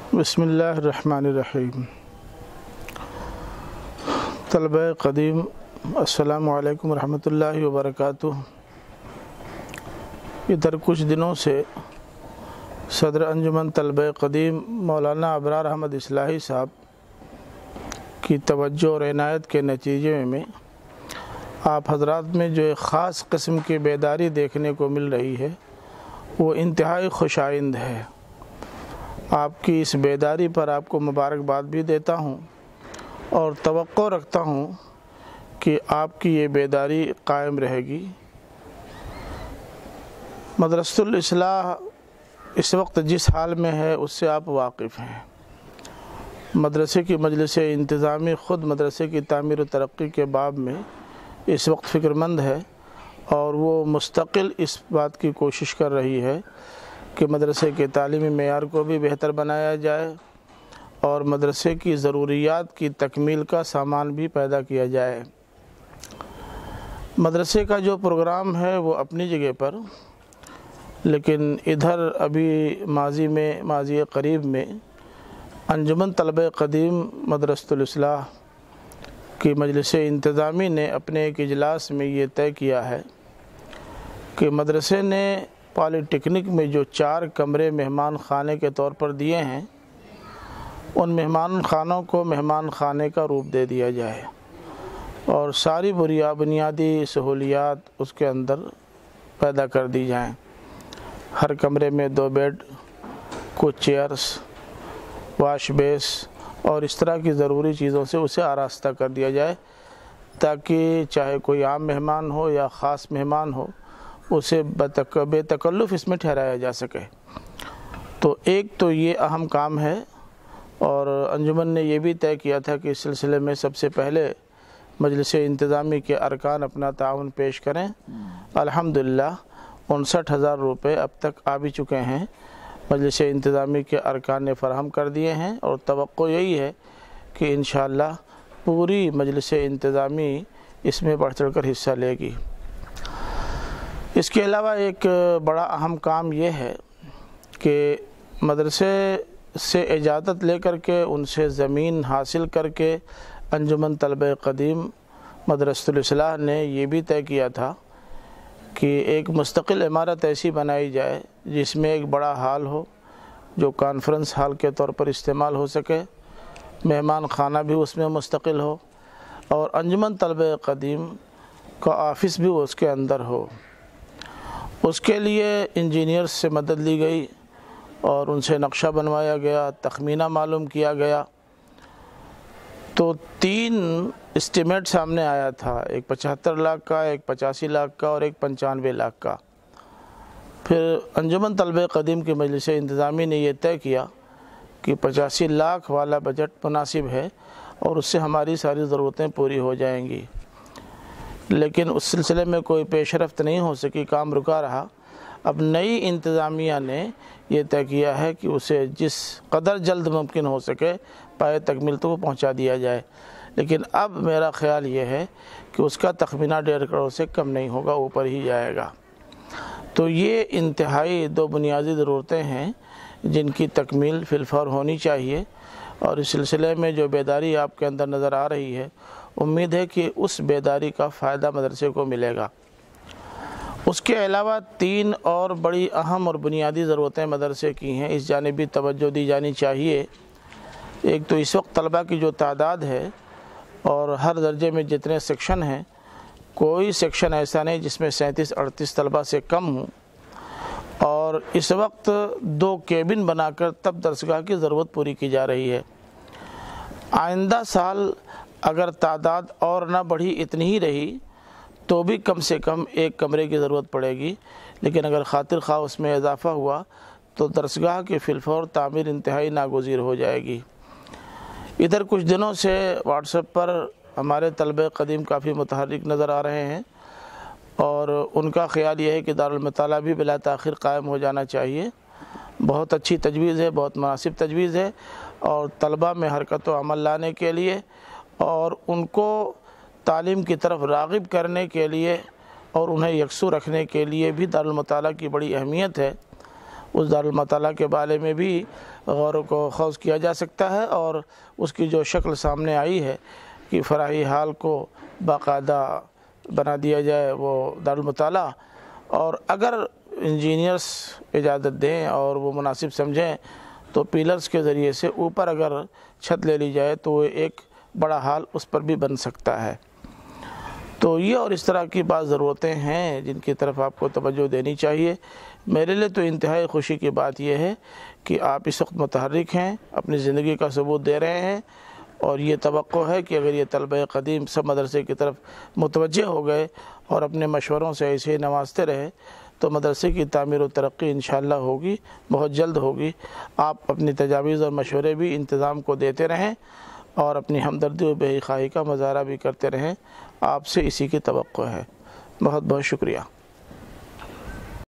بسم اللہ الرحمن الرحیم۔ طلبہ قدیم السلام علیکم ورحمۃ اللہ وبرکاتہ۔ ادھر کچھ دنوں سے صدر انجمن طلبہ قدیم مولانا ابرار احمد اصلاحی صاحب کی توجہ اور عنایت کے نتیجے میں آپ حضرات میں جو ایک خاص قسم کی بیداری دیکھنے کو مل رہی ہے وہ انتہائی خوش آئند ہے۔ آپ کی اس بیداری پر آپ کو مبارکباد بھی دیتا ہوں اور توقع رکھتا ہوں کہ آپ کی یہ بیداری قائم رہے گی۔ مدرسۃ الاصلاح اس وقت جس حال میں ہے اس سے آپ واقف ہیں۔ مدرسے کی مجلس انتظامی خود مدرسے کی تعمیر و ترقی کے باب میں اس وقت فکر مند ہے اور وہ مستقل اس بات کی کوشش کر رہی ہے کہ مدرسے کے تعلیمی معیار کو بھی بہتر بنایا جائے اور مدرسے کی ضروریات کی تکمیل کا سامان بھی پیدا کیا جائے۔ مدرسے کا جو پروگرام ہے وہ اپنی جگہ پر، لیکن ادھر ابھی ماضی قریب میں انجمن طلبہ قدیم مدرسۃ الاصلاح کی مجلس انتظامی نے اپنے ایک اجلاس میں یہ طے کیا ہے کہ مدرسے نے پالی ٹیکنک میں جو 4 کمرے مہمان خانے کے طور پر دیے ہیں ان مہمان خانوں کو مہمان خانے کا روپ دے دیا جائے اور ساری بنیادی سہولیات اس کے اندر پیدا کر دی جائیں۔ ہر کمرے میں 2 بیڈ، کچھ چیئرز، واش بیس اور اس طرح کی ضروری چیزوں سے اسے آراستہ کر دیا جائے تاکہ چاہے کوئی عام مہمان ہو یا خاص مہمان ہو اسے بے تکلف اس میں ٹھہرایا جا سکے۔ تو ایک تو یہ اہم کام ہے اور انجمن نے یہ بھی طے کیا تھا کہ اس سلسلے میں سب سے پہلے مجلس انتظامی کے ارکان اپنا تعاون پیش کریں۔ الحمدللہ 59,000 روپے اب تک آ بھی چکے ہیں، مجلس انتظامی کے ارکان نے فراہم کر دیے ہیں اور توقع یہی ہے کہ انشاءاللہ پوری مجلس انتظامی اس میں بڑھ چڑھ کر حصہ لے گی۔ اس کے علاوہ ایک بڑا اہم کام یہ ہے کہ مدرسے سے اجازت لے کر کے ان سے زمین حاصل کر کے انجمن طلبہ قدیم مدرسۃ الاصلاح نے یہ بھی طے کیا تھا کہ ایک مستقل عمارت ایسی بنائی جائے جس میں ایک بڑا ہال ہو جو کانفرنس ہال کے طور پر استعمال ہو سکے، مہمان خانہ بھی اس میں مستقل ہو اور انجمن طلبہ قدیم کا آفس بھی اس کے اندر ہو۔ اس کے لیے انجینئرز سے مدد لی گئی اور ان سے نقشہ بنوایا گیا، تخمینہ معلوم کیا گیا تو 3 اسٹیمیٹ سامنے آیا تھا، ایک 75 لاکھ کا، ایک 85 لاکھ کا اور ایک 95 لاکھ کا۔ پھر انجمن طلبہ قدیم کی مجلس انتظامی نے یہ طے کیا کہ 85 لاکھ والا بجٹ مناسب ہے اور اس سے ہماری ساری ضرورتیں پوری ہو جائیں گی، لیکن اس سلسلے میں کوئی پیش رفت نہیں ہو سکی، کام رکا رہا۔ اب نئی انتظامیہ نے یہ طے کیا ہے کہ اسے جس قدر جلد ممکن ہو سکے پائے تکمیل تو وہ پہنچا دیا جائے، لیکن اب میرا خیال یہ ہے کہ اس کا تخمینہ 1.5 کروڑ سے کم نہیں ہوگا، اوپر ہی جائے گا۔ تو یہ انتہائی 2 بنیادی ضرورتیں ہیں جن کی تکمیل فی الفور ہونی چاہیے اور اس سلسلے میں جو بیداری آپ کے اندر نظر آ رہی ہے امید ہے کہ اس بیداری کا فائدہ مدرسے کو ملے گا۔ اس کے علاوہ 3 اور بڑی اہم اور بنیادی ضرورتیں مدرسے کی ہیں، اس جانب بھی توجہ دی جانی چاہیے۔ ایک تو اس وقت طلبہ کی جو تعداد ہے اور ہر درجے میں جتنے سیکشن ہیں، کوئی سیکشن ایسا نہیں جس میں 37-38 طلبہ سے کم ہوں اور اس وقت 2 کیبن بنا کر تب درسگاہ کی ضرورت پوری کی جا رہی ہے۔ آئندہ سال اگر تعداد اور نہ بڑھی اتنی ہی رہی تو بھی کم سے کم 1 کمرے کی ضرورت پڑے گی، لیکن اگر خاطر خواہ اس میں اضافہ ہوا تو درسگاہ کی فی الفور تعمیر انتہائی ناگزیر ہو جائے گی۔ ادھر کچھ دنوں سے واٹس ایپ پر ہمارے طلبہ قدیم کافی متحرک نظر آ رہے ہیں اور ان کا خیال یہ ہے کہ دارالمطالعہ بھی بلا تاخیر قائم ہو جانا چاہیے۔ بہت اچھی تجویز ہے، بہت مناسب تجویز ہے اور طلبہ میں حرکت و عمل لانے کے لیے اور ان کو تعلیم کی طرف راغب کرنے کے لیے اور انہیں یکسو رکھنے کے لیے بھی دارالمطالعہ کی بڑی اہمیت ہے اس دارالمطالعہ کے بارے میں بھی غور و خوض کیا جا سکتا ہے، اور اس کی جو شکل سامنے آئی ہے کہ فراعی ہال کو باقاعدہ بنا دیا جائے وہ دارالمطالعہ، اور اگر انجینئرز اجازت دیں اور وہ مناسب سمجھیں تو پیلرز کے ذریعے سے اوپر اگر چھت لے لی جائے تو وہ ایک بڑا ہال اس پر بھی بن سکتا ہے۔ تو یہ اور اس طرح کی بعض ضرورتیں ہیں جن کی طرف آپ کو توجہ دینی چاہیے۔ میرے لیے تو انتہائی خوشی کی بات یہ ہے کہ آپ اس وقت متحرک ہیں، اپنی زندگی کا ثبوت دے رہے ہیں، اور یہ توقع ہے کہ اگر یہ طلبہ قدیم سب مدرسے کی طرف متوجہ ہو گئے اور اپنے مشوروں سے ایسے ہی نوازتے رہے تو مدرسے کی تعمیر و ترقی انشاءاللہ ہوگی، بہت جلد ہوگی۔ آپ اپنی تجاویز اور مشورے بھی انتظام کو دیتے رہیں اور اپنی ہمدردی و بے خواہی کا مظاہرہ بھی کرتے رہیں، آپ سے اسی کی توقع ہے۔ بہت بہت شکریہ۔